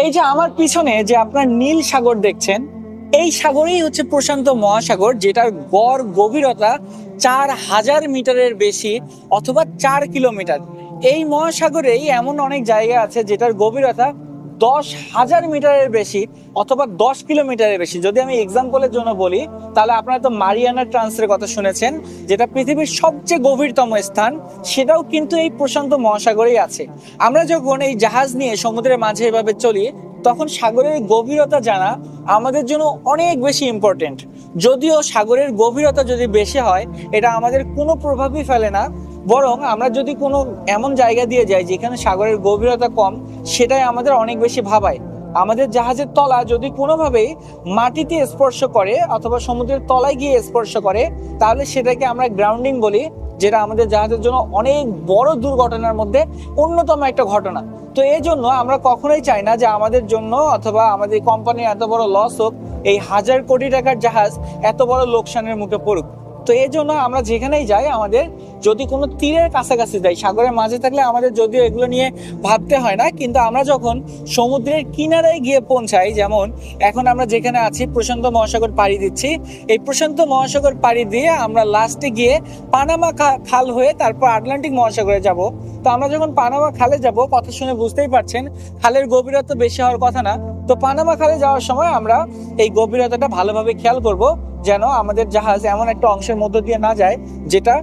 এই যে আমার পিছনে যে আপনার নীল সাগর দেখছেন, এই সাগরেই হচ্ছে প্রশান্ত মহাসাগর, যেটার গড় গভীরতা 4000 মিটারের বেশি অথবা 4 কিলোমিটার। এই মহাসাগরেই এমন অনেক জায়গা আছে যেটার গভীরতা 10,000 মিটারের বেশি অথবা 10 কিলোমিটারের বেশি। যদি আমি এক্সাম্পলের জন্য বলি, তাহলে আপনারা তো মারিয়ানা ট্রান্সের কথা শুনেছেন, যেটা পৃথিবীর সবচেয়ে গভীরতম স্থান, সেটাও কিন্তু এই প্রশান্ত মহাসাগরেই আছে। আমরা যখন এই জাহাজ নিয়ে সমুদ্রের মাঝে এভাবে চলি, তখন সাগরের গভীরতা জানা আমাদের জন্য অনেক বেশি ইম্পর্টেন্ট। যদিও সাগরের গভীরতা যদি বেশি হয়, এটা আমাদের কোনো প্রভাবই ফেলে না, বরং আমরা যদি কোনো এমন জায়গা দিয়ে যাই যেখানে সাগরের গভীরতা কম, সেটাই আমাদের অনেক বেশি ভাবায়। আমাদের জাহাজের তলা যদি কোনোভাবেই মাটিতে স্পর্শ করে অথবা সমুদ্রের তলায় গিয়ে স্পর্শ করে, তাহলে সেটাকে আমরা গ্রাউন্ডিং বলি, যেটা আমাদের জাহাজের জন্য অনেক বড় দুর্ঘটনার মধ্যে অন্যতম একটা ঘটনা। তো এই জন্য আমরা কখনোই চাই না যে আমাদের জন্য অথবা আমাদের কোম্পানির এত বড় লস হোক, এই 1000 কোটি টাকার জাহাজ এত বড় লোকসানের মুখে পড়ুক। তো এই জন্য আমরা যেখানেই যাই, আমাদের যদি কোনো তীরের কাছাকাছি যাই, সাগরের মাঝে থাকলে আমাদের যদিও এগুলো নিয়ে ভাবতে হয় না, কিন্তু আমরা যখন সমুদ্রের কিনারায় গিয়ে পৌঁছাই, যেমন এখন আমরা যেখানে আছি প্রশান্ত মহাসাগর পাড়ি দিচ্ছি, এই প্রশান্ত মহাসাগর পাড়ি দিয়ে আমরা লাস্টে গিয়ে পানামা খাল হয়ে তারপর আটলান্টিক মহাসাগরে যাব। তো আমরা যখন পানামা খালে যাব, কথা শুনে বুঝতেই পারছেন খালের গভীরতা বেশি হওয়ার কথা না। তো পানামা খালে যাওয়ার সময় আমরা এই গভীরতাটা ভালোভাবে খেয়াল করব, যেন আমাদের জাহাজ এমন একটা অংশের মধ্য দিয়ে না যায় যেটা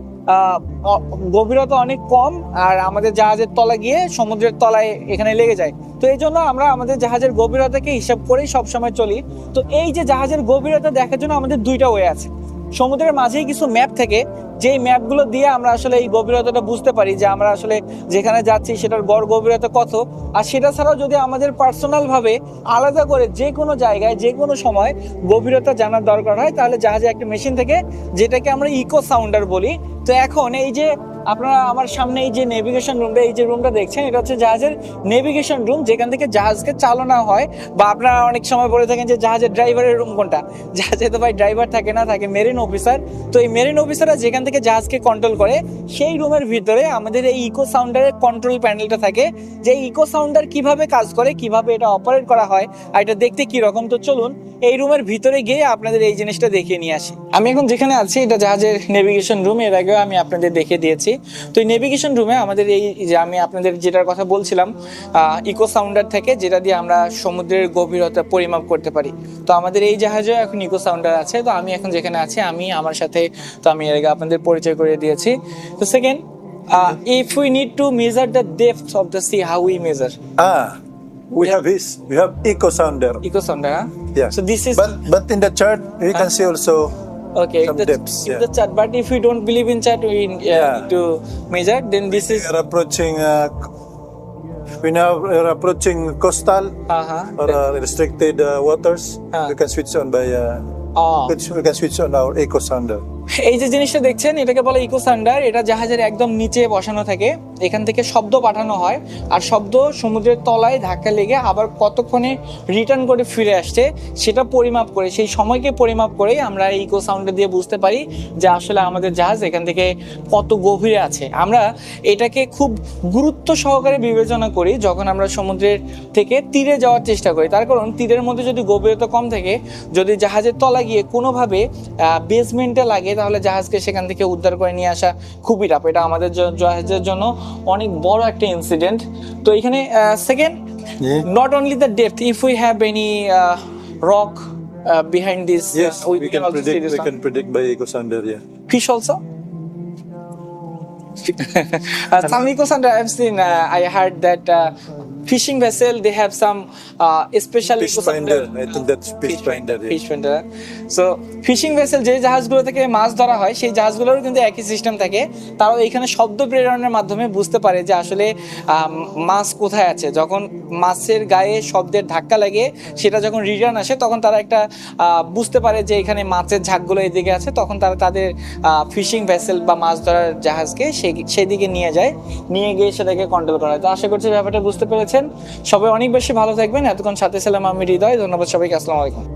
গভীরতা অনেক কম আর আমাদের জাহাজের তলা গিয়ে সমুদ্রের তলায় এখানে লেগে যায়। তো এই জন্য আমরা আমাদের জাহাজের গভীরতাকে হিসাব করেই সবসময় চলি। তো এই যে জাহাজের গভীরতা দেখার জন্য আমাদের দুইটা ওয়ে আছে। সমুদ্রের মাঝেই কিছু ম্যাপ থেকে, যেই ম্যাপগুলো দিয়ে আমরা আসলে এই গভীরতাটা বুঝতে পারি যে আমরা আসলে যেখানে যাচ্ছি সেটার গড় গভীরতা কত। আর সেটা ছাড়াও যদি আমাদের পার্সোনাল ভাবে আলাদা করে যে কোনো জায়গায় যে কোনো সময় গভীরতা জানার দরকার হয়, তাহলে জাহাজে একটা মেশিন থেকে, যেটাকে আমরা ইকো সাউন্ডার বলি। তো এখন এই যে আপনারা আমার সামনে এই যে নেভিগেশন রুমটা, এই যে রুমটা দেখছেন, এটা হচ্ছে জাহাজের নেভিগেশন রুম, যেখান থেকে জাহাজকে চালানো হয়। বা আপনারা অনেক সময় বলে থাকেন যে জাহাজের ড্রাইভারের রুম কোনটা। জাহাজে তো ভাই ড্রাইভার থাকে না, থাকে মেরিন অফিসার। তো এই মেরিন অফিসাররা যেখান থেকে জাহাজকে কন্ট্রোল করে, সেই রুমের ভিতরে আমাদের এই ইকো সাউন্ডারের কন্ট্রোল প্যানেলটা থাকে। যে ইকো সাউন্ডার কিভাবে কাজ করে, কিভাবে এটা অপারেট করা হয়, আর এটা দেখতে কি রকম, তো চলুন এই রুমের ভিতরে গিয়ে আপনাদের এই জিনিসটা দেখিয়ে নিয়ে আসি। আমি এখন যেখানে আছি, এটা জাহাজের নেভিগেশন রুম, এর আগেও আমি আপনাদের দেখিয়ে দিয়েছি। তো এই নেভিগেশন রুমে আমাদের এই যে আমি আপনাদের যেটার কথা বলছিলাম, ইকো সাউন্ডার থেকে, যেটা দিয়ে আমরা সমুদ্রের গভীরতা পরিমাপ করতে পারি। তো আমাদের এই জাহাজেও এখন ইকো সাউন্ডার আছে। তো আমি এখন যেখানে আছি, আমি আমার সাথে, তো আমি এর আগে আপনাদের পরিচয় করে দিয়েছি। তো second, if we need to measure the depth of the sea, how we measure? We have eco sounder. Eco sounder, huh? Yeah. So this is But in the chart we can see also okay. some depths. In the chart, but if we don't believe in chart, we need to measure. Then this is We are approaching. We now are approaching coastal or restricted waters. We can switch on by. We can switch on our eco sounder. এই যে জিনিসটা দেখছেন, এটাকে বলে eco sounder. এটা জাহাজের একদম নিচে বসানো থাকে। এখান থেকে শব্দ পাঠানো হয়, আর শব্দ সমুদ্রের তলায় ধাক্কা লেগে আবার কতক্ষণে রিটার্ন করে ফিরে আসছে সেটা পরিমাপ করে, সেই সময়কে পরিমাপ করেই আমরা এই ইকো সাউন্ডার দিয়ে বুঝতে পারি যে আসলে আমাদের জাহাজ এখান থেকে কত গভীরে আছে। আমরা এটাকে খুব গুরুত্ব সহকারে বিবেচনা করি যখন আমরা সমুদ্রের থেকে তীরে যাওয়ার চেষ্টা করি। তার কারণ তীরের মধ্যে যদি গভীরতা কম থাকে, যদি জাহাজের তলা গিয়ে কোনোভাবে বেসমেন্টে লাগে, তাহলে জাহাজকে সেখান থেকে উদ্ধার করে নিয়ে আসা খুবই টাফ। এটা আমাদের জাহাজের জন্য অনেক বড় একটা ইনসিডেন্ট। তো এখানে second, not only the depth, if we have any rock behind this, yes, we can predict by eco sounder. Yeah, fish also. Some eco sounder I've seen, I heard that fishing vessel, they have some special fish finder. I think that's fish finder. Yeah. Fish finder. So fishing vessel যে জাহাজগুলো থেকে মাছ ধরা হয়, সেই জাহাজগুলোরও কিন্তু একই system থাকে। তারাও এখানে শব্দ প্রেরণের মাধ্যমে বুঝতে পারে যে আসলে মাছ কোথায় আছে। যখন মাছের গায়ে শব্দের ধাক্কা লাগে, সেটা যখন রিটার্ন আসে, তখন তারা একটা বুঝতে পারে যে এখানে মাছের ঝাঁকগুলো এদিকে আছে। তখন তারা তাদের ফিশিং ভেসেল বা মাছ ধরার জাহাজকে সেদিকে নিয়ে যায়, নিয়ে গিয়ে সেটাকে কন্ট্রোল করা হয়। তো আশা করছি ব্যাপারটা বুঝতে পেরেছেন। সবাই অনেক বেশি ভালো থাকবেন। এতক্ষণ সাথে ছিলাম আমি হৃদয়। ধন্যবাদ সবাইকে। আসসালামু আলাইকুম।